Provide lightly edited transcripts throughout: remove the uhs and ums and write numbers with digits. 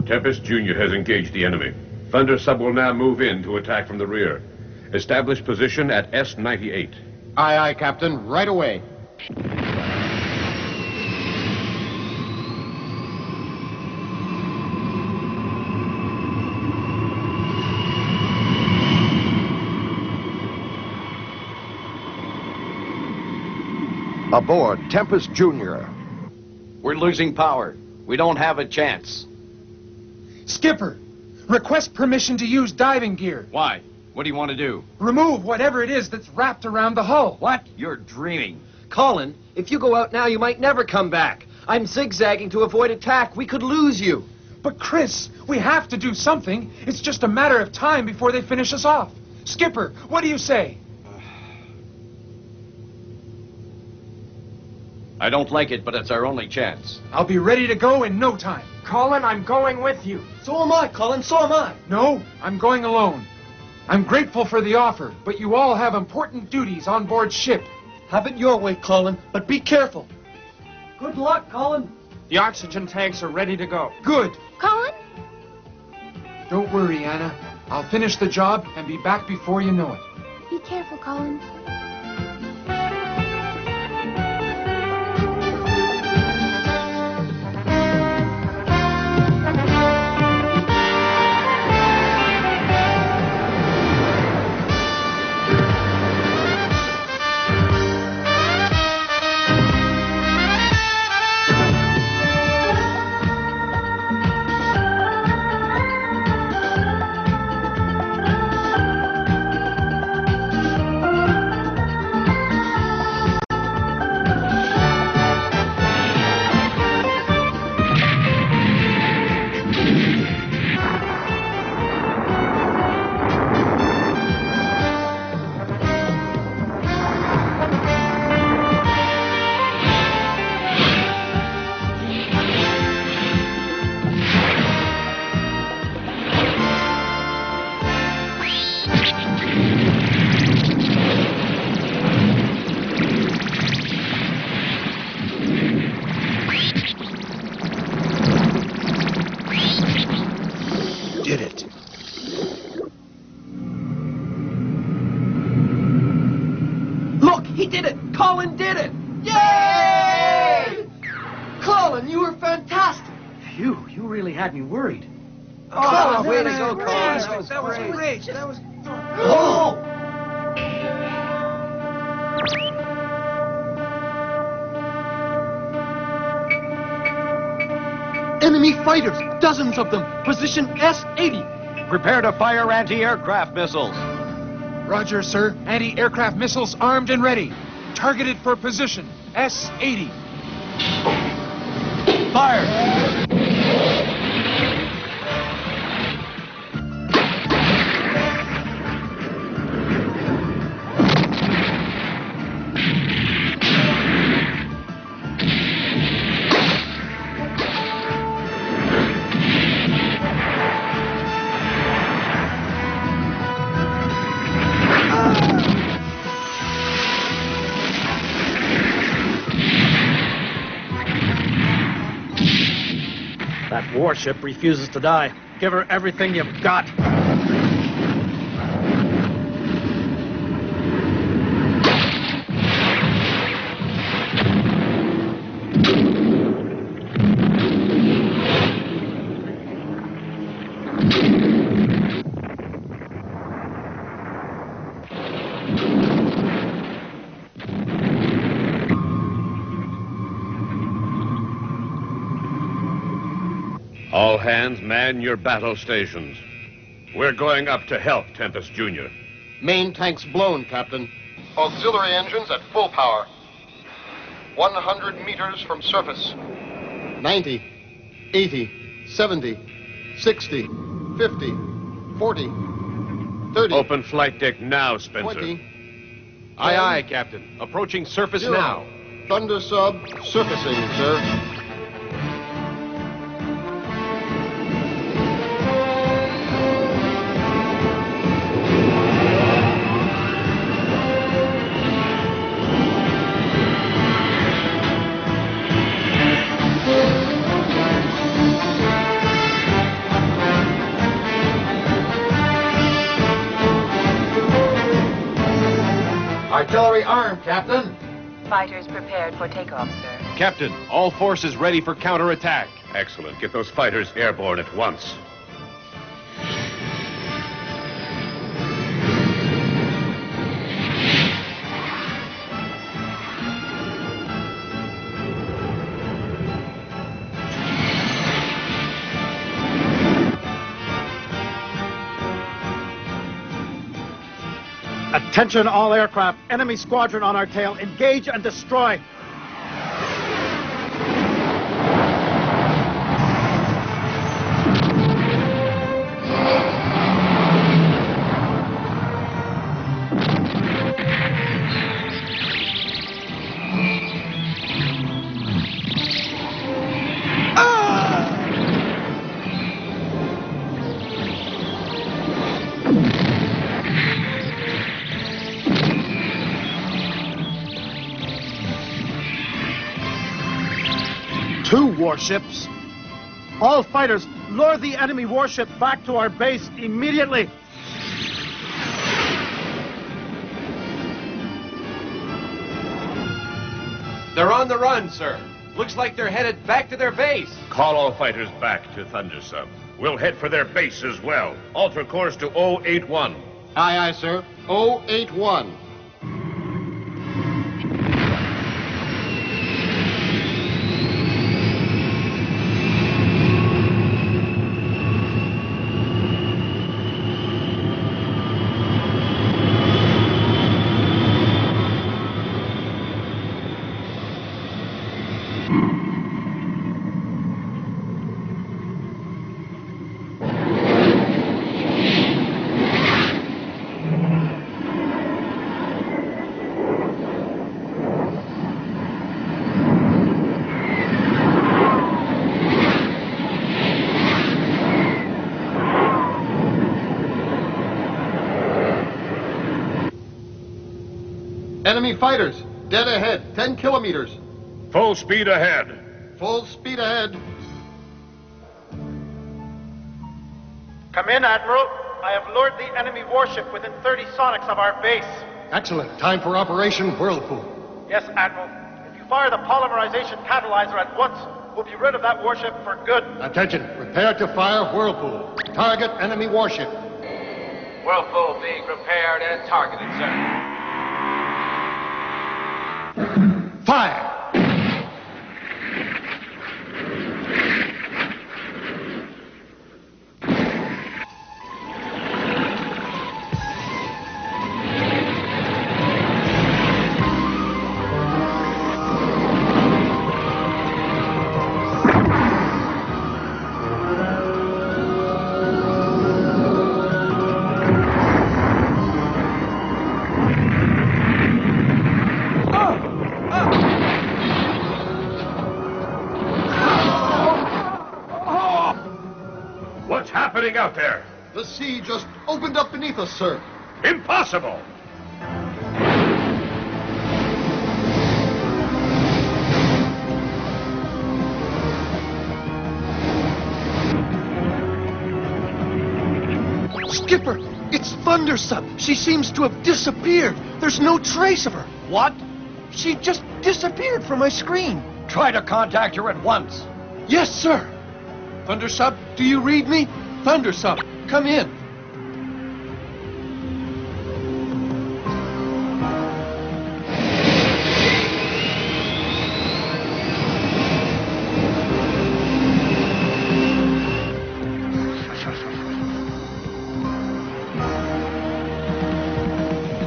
Tempest Jr. has engaged the enemy. Thunder Sub will now move in to attack from the rear. Establish position at S-98. Aye, aye, Captain. Right away. Aboard, Tempest Jr. We're losing power. We don't have a chance. Skipper, request permission to use diving gear. Why? What do you want to do? Remove whatever it is that's wrapped around the hull. What? You're dreaming. Colin, if you go out now, you might never come back. I'm zigzagging to avoid attack. We could lose you. But Chris, we have to do something. It's just a matter of time before they finish us off. Skipper, what do you say? I don't like it, but it's our only chance. I'll be ready to go in no time. Colin, I'm going with you. So am I, Colin, so am I. No, I'm going alone. I'm grateful for the offer, but you all have important duties on board ship. Have it your way, Colin, but be careful. Good luck, Colin. The oxygen tanks are ready to go. Good. Colin? Don't worry, Anna. I'll finish the job and be back before you know it. Be careful, Colin. Did it. Look, he did it! Colin did it! Yay! Colin, you were fantastic! Phew, you really had me worried. Oh, way to go, Colin. That was great. That was... Oh! Enemy fighters, dozens of them. Position S-80. Prepare to fire anti-aircraft missiles. Roger, sir. Anti-aircraft missiles armed and ready. Targeted for position S-80. Fire! That warship refuses to die. Give her everything you've got. All hands, man your battle stations. We're going up to help Tempest Jr. Main tanks blown, Captain. Auxiliary engines at full power. 100 meters from surface. 90, 80, 70, 60, 50, 40, 30. Open flight deck now, Spencer. 20. Aye, aye, Captain. Approaching surface 0. now. Thunder Sub surfacing, sir. artillery armed, Captain. Fighters prepared for takeoff, sir. Captain, all forces ready for counterattack. Excellent. Get those fighters airborne at once. Attention all aircraft. Enemy squadron on our tail. Engage and destroy. Two warships. All fighters, lure the enemy warship back to our base immediately. They're on the run, sir. Looks like they're headed back to their base. Call all fighters back to Thundersub. We'll head for their base as well. Alter course to 081. Aye, aye, sir. 081. Enemy fighters, dead ahead, 10 kilometers. Full speed ahead. Full speed ahead. Come in, Admiral. I have lured the enemy warship within 30 sonics of our base. Excellent. Time for Operation Whirlpool. Yes, Admiral. If you fire the polymerization catalyzer at once, we'll be rid of that warship for good. Attention. Prepare to fire Whirlpool. Target enemy warship. Whirlpool being prepared and targeted, sir. Fire! What's happening out there? The sea just opened up beneath us, sir. Impossible! Skipper, it's Thundersub. She seems to have disappeared. There's no trace of her. What? She just disappeared from my screen. Try to contact her at once. Yes, sir. Thundersub, do you read me? Thundersub, come in.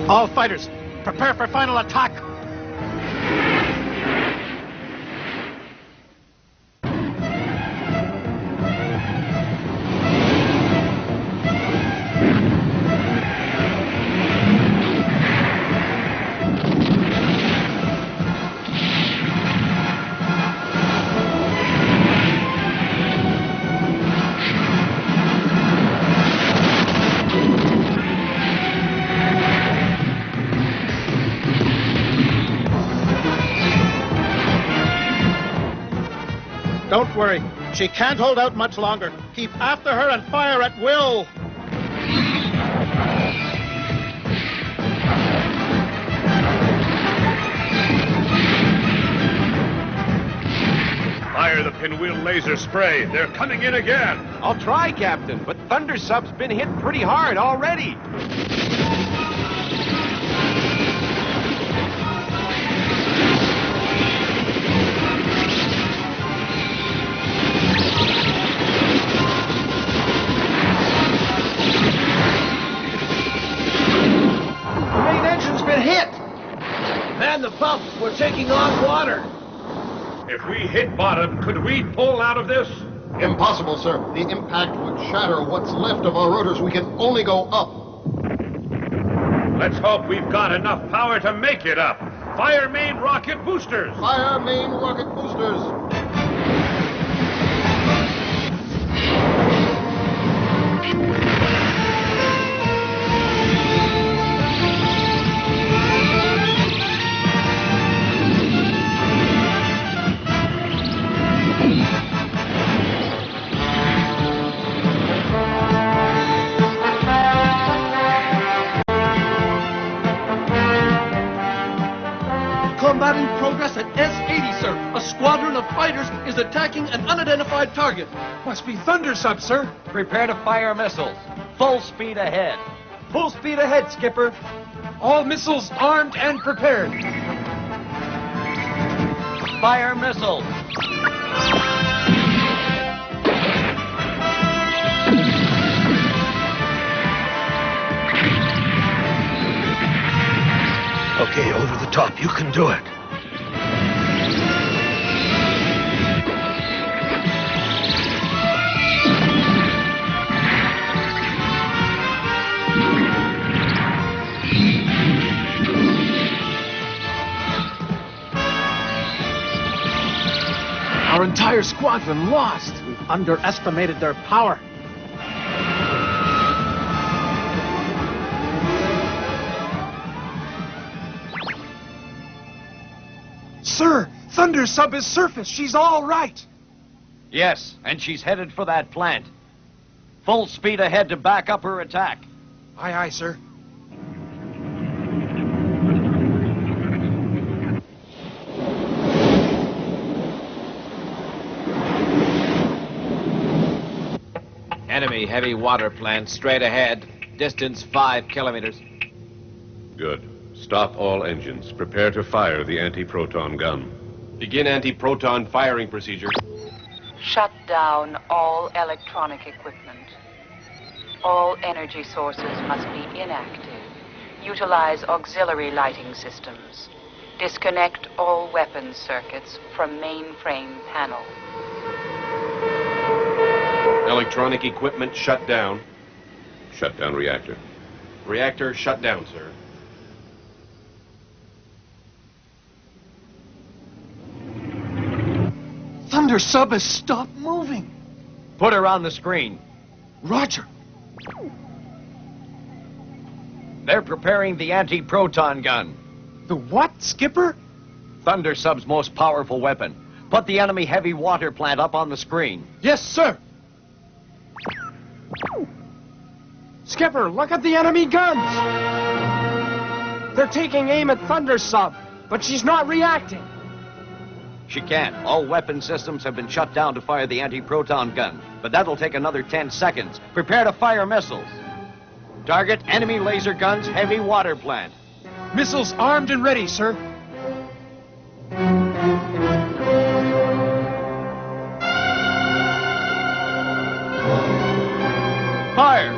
All fighters, prepare for final attack. Don't worry. She can't hold out much longer. Keep after her and fire at will. the pinwheel laser spray. They're coming in again. I'll try, Captain, but Thunder Sub's been hit pretty hard already. The main engine's been hit! Man, the pump! We're taking on water! If we hit bottom, could we pull out of this? Impossible, sir. The impact would shatter what's left of our rotors. We can only go up. Let's hope we've got enough power to make it up. Fire main rocket boosters! Fire main rocket boosters! Combat in progress at S-80, sir. A squadron of fighters is attacking an unidentified target. Must be Thunder Sub, sir. Prepare to fire missiles. Full speed ahead. Full speed ahead, Skipper. All missiles armed and prepared. Fire missiles. Okay, over the top. You can do it. Our entire squadron lost. We've underestimated their power. Sir, Thunder Sub is surfaced. She's all right. Yes, and she's headed for that plant. Full speed ahead to back up her attack. Aye, aye, sir. Enemy heavy water plant straight ahead. Distance 5 kilometers. Good. Stop all engines. Prepare to fire the anti-proton gun. Begin anti-proton firing procedure. Shut down all electronic equipment. All energy sources must be inactive. Utilize auxiliary lighting systems. Disconnect all weapons circuits from mainframe panel. Electronic equipment shut down. Shut down reactor. Reactor shut down, sir. Thunder Sub has stopped moving. Put her on the screen. Roger. They're preparing the anti-proton gun. The what, Skipper? Thunder Sub's most powerful weapon. Put the enemy heavy water plant up on the screen. Yes, sir. Skipper, look at the enemy guns. They're taking aim at Thunder Sub, but she's not reacting. She can't. All weapon systems have been shut down to fire the anti-proton gun. But that'll take another 10 seconds. Prepare to fire missiles. Target enemy laser guns, heavy water plant. Missiles armed and ready, sir. Fire!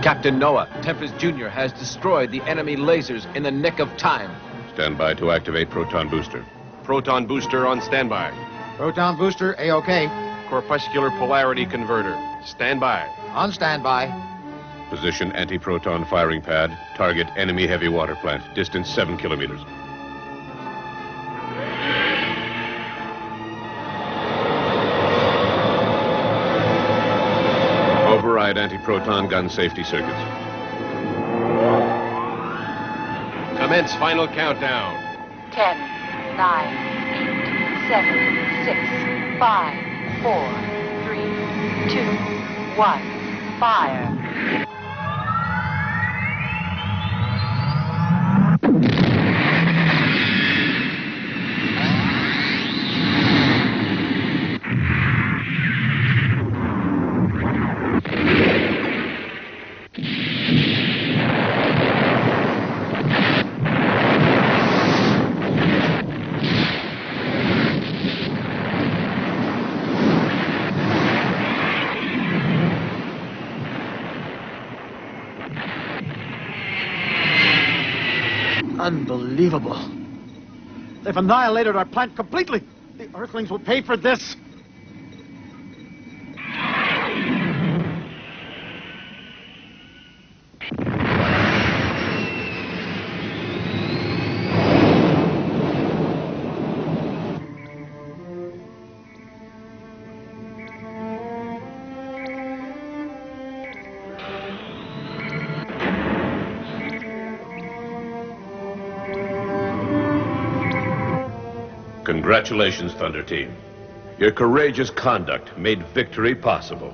Captain Noah, Tempest Jr. has destroyed the enemy lasers in the nick of time. Stand by to activate proton booster. Proton booster on standby. Proton booster, A-OK. Corpuscular polarity converter. Stand by. On standby. Position anti-proton firing pad. Target enemy heavy water plant. Distance 7 kilometers. Override anti-proton gun safety circuits. Commence final countdown. 10, 9, 8, 7, 6, 5, 4, 3, 2, 1, fire. Unbelievable. They've annihilated our plant completely. The Earthlings will pay for this. Congratulations, Thunder Team. Your courageous conduct made victory possible.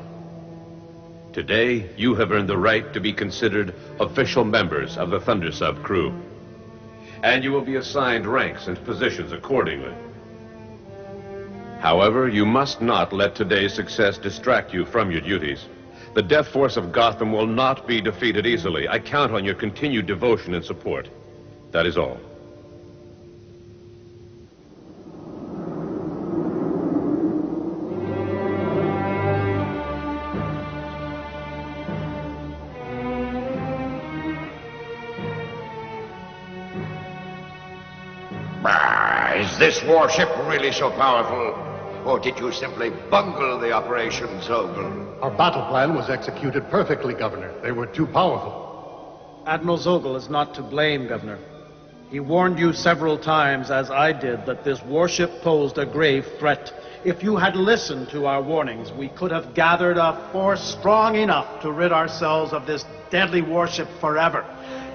Today, you have earned the right to be considered official members of the Thunder Sub crew. And you will be assigned ranks and positions accordingly. However, you must not let today's success distract you from your duties. The Death Force of Gotham will not be defeated easily. I count on your continued devotion and support. That is all. Is this warship really so powerful? Or did you simply bungle the operation, Zogel? Our battle plan was executed perfectly, Governor. They were too powerful. Admiral Zogel is not to blame, Governor. He warned you several times, as I did, that this warship posed a grave threat. If you had listened to our warnings, we could have gathered a force strong enough to rid ourselves of this deadly warship forever.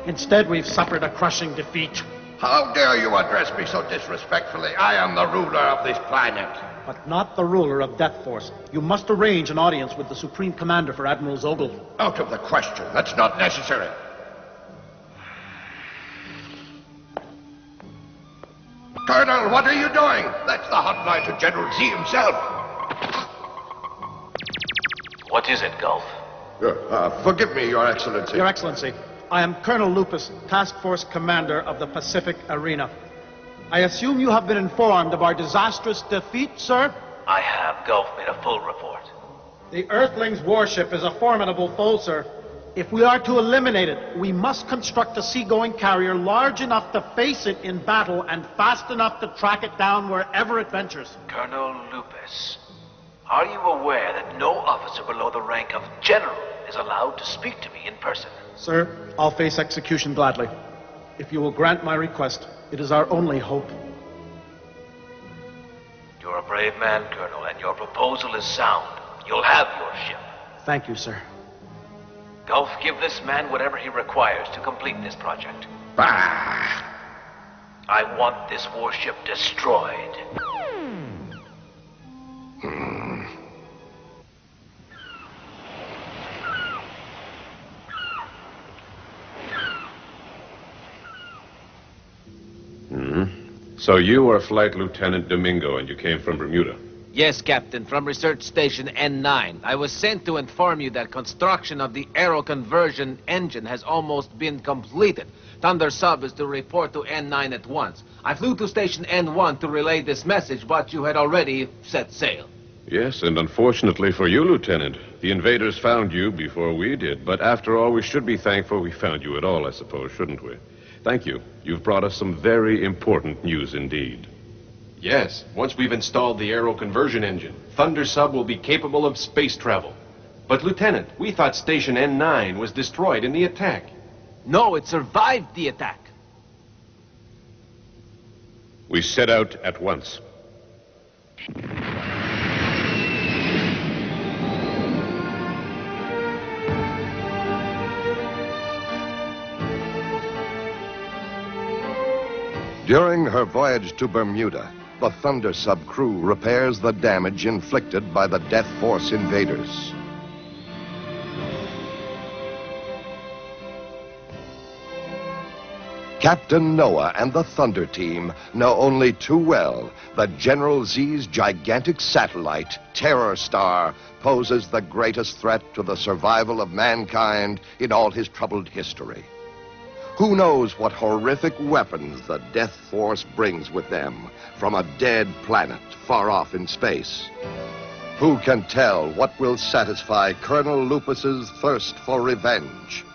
Instead, we've suffered a crushing defeat. How dare you address me so disrespectfully? I am the ruler of this planet. But not the ruler of Death Force. You must arrange an audience with the Supreme Commander for Admiral Zogel. Out of the question. That's not necessary. Colonel, what are you doing? That's the hotline to General Z himself. What is it, Gulf? Forgive me, Your Excellency. Your Excellency, I am Colonel Lupus, Task Force Commander of the Pacific Arena. I assume you have been informed of our disastrous defeat, sir? I have. Gulf made a full report. The Earthlings' warship is a formidable foe, sir. If we are to eliminate it, we must construct a seagoing carrier large enough to face it in battle and fast enough to track it down wherever it ventures. Colonel Lupus, are you aware that no officer below the rank of general is allowed to speak to me in person? Sir, I'll face execution gladly. If you will grant my request, it is our only hope. You're a brave man, Colonel, and your proposal is sound. You'll have your ship. Thank you, sir. Gulf, give this man whatever he requires to complete this project. Bah! I want this warship destroyed. So you are Flight Lieutenant Domingo, and you came from Bermuda? Yes, Captain, from Research Station N9. I was sent to inform you that construction of the aero conversion engine has almost been completed. Thunder Sub is to report to N9 at once. I flew to Station N1 to relay this message, but you had already set sail. Yes, and unfortunately for you, Lieutenant, the invaders found you before we did. But after all, we should be thankful we found you at all, I suppose, shouldn't we? Thank you. You've brought us some very important news indeed. Yes, once we've installed the aero conversion engine, Thunder Sub will be capable of space travel. But, Lieutenant, we thought Station N9 was destroyed in the attack. No, it survived the attack. We set out at once. During her voyage to Bermuda, the Thunder Sub crew repairs the damage inflicted by the Death Force invaders. Captain Noah and the Thunder Team know only too well that General Z's gigantic satellite, Terror Star, poses the greatest threat to the survival of mankind in all his troubled history. Who knows what horrific weapons the Death Force brings with them from a dead planet far off in space? Who can tell what will satisfy Colonel Lupus's thirst for revenge?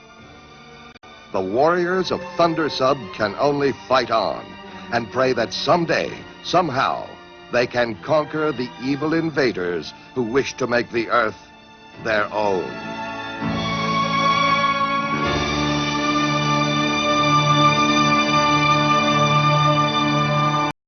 The warriors of Thunder Sub can only fight on and pray that someday, somehow, they can conquer the evil invaders who wish to make the Earth their own.